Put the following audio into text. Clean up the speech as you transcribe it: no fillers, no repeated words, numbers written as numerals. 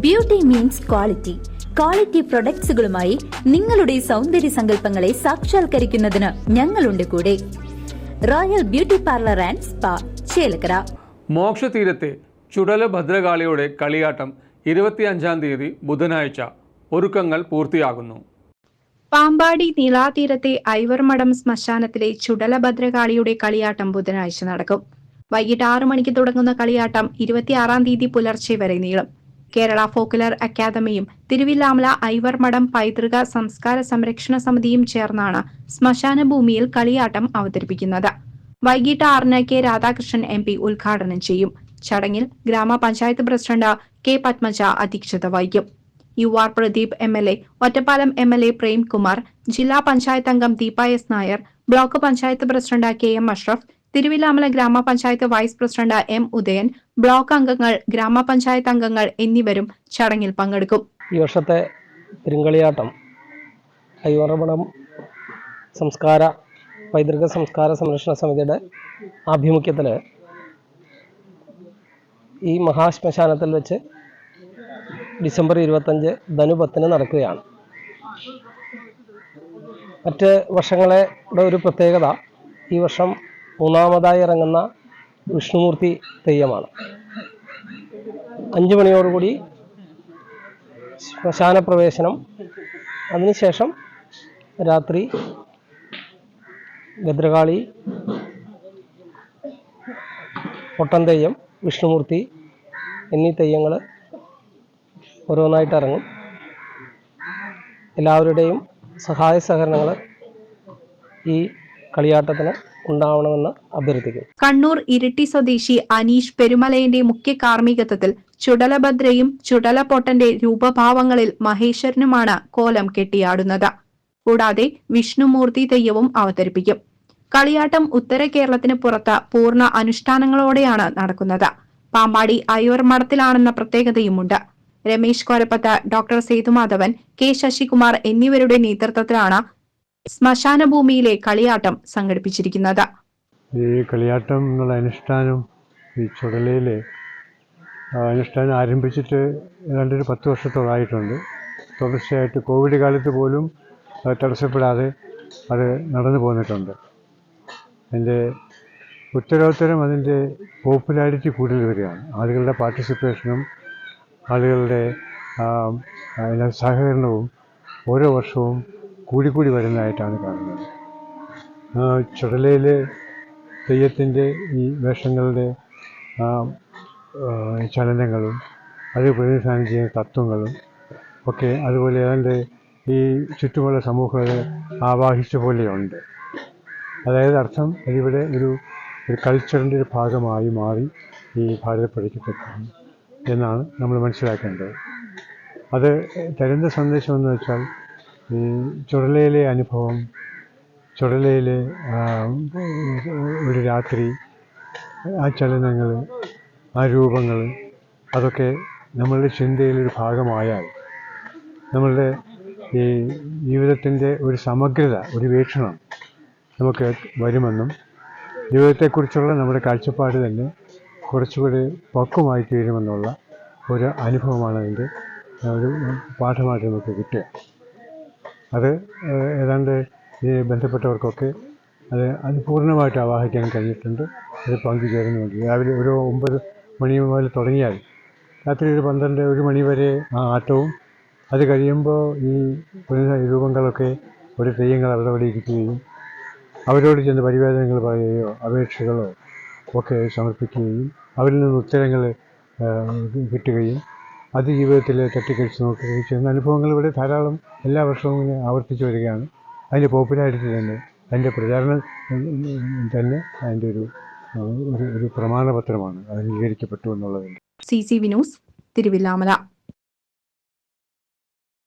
Beauty means quality. Quality പ്രൊഡക്ട്സുകളുമായി നിങ്ങളുടെ സൗന്ദര്യ സങ്കല്പങ്ങളെ സാക്ഷാത്കരിക്കുന്നതിന് ഞങ്ങളുണ്ട് കൂടെ. Royal beauty parlour and spa, Chelakkara. മോക്ഷതീരത്തെ ചുടല ഭദ്രകാളിയുടെ കളിയാട്ടം 25-ാം തീയതി ബുധനാഴ്ച ഒരുക്കങ്ങൾ പൂർത്തിയാകുന്നു. പാമ്പാടി നീളാതീരത്തെ ഐവർമഠം ശ്മശാനത്തിലെ ചുടല ഭദ്രകാളിയുടെ കളിയാട്ടം ബുധനാഴ്ച നടക്കും. വൈകിട്ട് 6 മണിക്ക് തുടങ്ങുന്ന കളിയാട്ടം 26-ാം തീയതി പുലർച്ചെ വരെ നീളും. കേരള ഫോക്കുലർ അക്കാദമിയും തിരുവില്ലാമല ഐവർമഠം പൈതൃക സംസ്കാര സംരക്ഷണ സമിതിയും ചേർന്നാണ് ശ്മശാന ഭൂമിയിൽ കളിയാട്ടം അവതരിപ്പിക്കുന്നത്. വൈകിട്ട് 6-ന് കെ രാധാകൃഷ്ണൻ MP ഉദ്ഘാടനം ചെയ്യും. ചടങ്ങിൽ ഗ്രാമപഞ്ചായത്ത് പ്രസിഡന്റ് കെ പത്മജ അധ്യക്ഷത വഹിക്കും. UR Pradeep MLA, Ottapalam MLA Premkumar, ജില്ലാ പഞ്ചായത്ത് അംഗം Deepa S Nair, block panchayat president KM Ashraf, Thiruvilwamala ഗ്രാമപഞ്ചായത്ത് vice president M Udayan, block അംഗങ്ങൾ, ഗ്രാമപഞ്ചായത്ത് അംഗങ്ങൾ എന്നിവരും ചടങ്ങിൽ പങ്കെടുക്കും. ഈ വർഷത്തെ തിരുങ്കളിയാട്ടം ഐവർമഠം പൈതൃക സംസ്കാര സംരക്ഷണ സമിതിയുടെ ആഭിമുഖ്യത്തിൽ ഈ മഹാശ്മശാനത്തിൽ വെച്ച് ഡിസംബർ 25 ധനു 10 നടക്കുകയാണ്. മറ്റ് വർഷങ്ങളുടെ ഒരു പ്രത്യേകത, ഈ വർഷം 3ാമതായി ഇറങ്ങുന്ന വിഷ്ണുമൂർത്തി തെയ്യമാണ്. 5 മണിയോടുകൂടി ശ്മശാന പ്രവേശനം, അതിനുശേഷം രാത്രി ഭദ്രകാളി, പൊട്ടൻ തെയ്യം, വിഷ്ണുമൂർത്തി എന്നീ തെയ്യങ്ങൾ ഓരോന്നായിട്ട് ഇറങ്ങും. എല്ലാവരുടെയും സഹായ സഹകരണങ്ങൾ ഈ കളിയാട്ടത്തിന് ഉണ്ടാവണമെന്ന് അഭ്യർത്ഥിക്കുന്നു. കണ്ണൂർ ഇരിട്ടി സ്വദേശി അനീഷ് പെരുമലയുടെ മുഖ്യ കാർമ്മികത്വത്തിൽ ചുടലഭദ്രയും ചുടലപ്പൊട്ടന്റെ രൂപഭാവങ്ങളിൽ മഹേശ്വരനുമാണ് കോലം കെട്ടിയാടുന്നത്. കൂടാതെ വിഷ്ണുമൂർത്തി തെയ്യവും അവതരിപ്പിക്കും. കളിയാട്ടം ഉത്തര കേരളത്തിന് പുറത്ത് പൂർണ്ണ അനുഷ്ഠാനങ്ങളോടെയാണ് നടക്കുന്നത്. പാമ്പാടി ഐവർമഠത്തിലാണെന്ന പ്രത്യേകതയുമുണ്ട്. രമേശ് കോരപ്പത്ത്, ഡോക്ടർ സേതുമാധവൻ, K ശശികുമാർ എന്നിവരുടെ നേതൃത്വത്തിലാണ് ശ്മശാന ഭൂമിയിലെ കളിയാട്ടം സംഘടിപ്പിച്ചിരിക്കുന്നത്. ഈ കളിയാട്ടം എന്നുള്ള അനുഷ്ഠാനം ഈ ചുടലയിലെ അനുഷ്ഠാനം ആരംഭിച്ചിട്ട് ഏതാണ്ട് 10 വർഷത്തോളായിട്ടുണ്ട്. തുടർച്ചയായിട്ട് കോവിഡ് കാലത്ത് പോലും തടസ്സപ്പെടാതെ അത് നടന്നു പോന്നിട്ടുണ്ട്. അതിൻ്റെ ഉത്തരോത്തരം അതിൻ്റെ പോപ്പുലാരിറ്റി കൂടുതൽ വരികയാണ്. ആളുകളുടെ പാർട്ടിസിപ്പേഷനും ആളുകളുടെ സഹകരണവും ഓരോ വർഷവും കൂടിക്കൂടി വരുന്നതായിട്ടാണ് കാണുന്നത്. ചുടലയിലെ തെയ്യത്തിൻ്റെ ഈ വേഷങ്ങളുടെ ചലനങ്ങളും അത് പ്രതിനിധാനം ചെയ്യുന്ന തത്വങ്ങളും ഒക്കെ അതുപോലെ ഏതാണ്ട് ഈ ചുറ്റുമുള്ള സമൂഹത്തെ ആവാഹിച്ച പോലെയുണ്ട്. അതായത് അർത്ഥം ഇതിവിടെ ഒരു കൾച്ചറിൻ്റെ ഒരു ഭാഗമായി മാറി ഈ ഭാരതപ്പുഴയ്ക്കപ്പെട്ടു എന്നാണ് നമ്മൾ മനസ്സിലാക്കേണ്ടത്. അത് തരുന്ന സന്ദേശം എന്ന് വെച്ചാൽ ഈ ചുടലയിലെ അനുഭവം, ചുടലയിലെ ഒരു രാത്രി, ആ ചലനങ്ങൾ, ആ രൂപങ്ങൾ, അതൊക്കെ നമ്മളുടെ ചിന്തയിലൊരു ഭാഗമായാൽ നമ്മളുടെ ഈ ജീവിതത്തിൻ്റെ ഒരു സമഗ്രത, ഒരു വീക്ഷണം നമുക്ക് വരുമെന്നും ജീവിതത്തെക്കുറിച്ചുള്ള നമ്മുടെ കാഴ്ചപ്പാട് തന്നെ കുറച്ചുകൂടി പക്വമായി തീരുമെന്നുള്ള ഒരു അനുഭവമാണ് അതിൻ്റെ ഒരു പാഠമായിട്ട് നമുക്ക് കിട്ടുക. അത് ഏതാണ്ട് ഈ ബന്ധപ്പെട്ടവർക്കൊക്കെ അത് പൂർണ്ണമായിട്ട് ആവാഹിക്കാൻ കഴിഞ്ഞിട്ടുണ്ട്. അത് പങ്കുചേരുന്നുണ്ട്. രാവിലെ ഒരു 9 മണി മുതൽ തുടങ്ങിയാൽ രാത്രി ഒരു 12-1 മണി വരെ ആ ആട്ടവും, അത് കഴിയുമ്പോൾ ഈ രൂപങ്ങളൊക്കെ ഒരു തെയ്യങ്ങൾ അവിടെ ഇരിക്കുകയും അവരോട് ചെന്ന് പരിവേദനങ്ങൾ പറയുകയോ അപേക്ഷകളോ ഒക്കെ സമർപ്പിക്കുകയും അവരിൽ നിന്ന് ഉത്തരങ്ങൾ കിട്ടുകയും അത് ജീവിതത്തിൽ തട്ടിക്കഴിച്ച് നോക്കുകയും ചെയ്യുന്ന അനുഭവങ്ങൾ ഇവിടെ ധാരാളം എല്ലാ വർഷവും ഇങ്ങനെ ആവർത്തിച്ചു വരികയാണ്. അതിൻ്റെ പോപ്പുലാരിറ്റി തന്നെ, അതിൻ്റെ പ്രചാരണം തന്നെ അതിൻ്റെ ഒരു പ്രമാണപത്രമാണ്, അത് അംഗീകരിക്കപ്പെട്ടു എന്നുള്ളതിൻ്റെ. CCV news, Thiruvilwamala.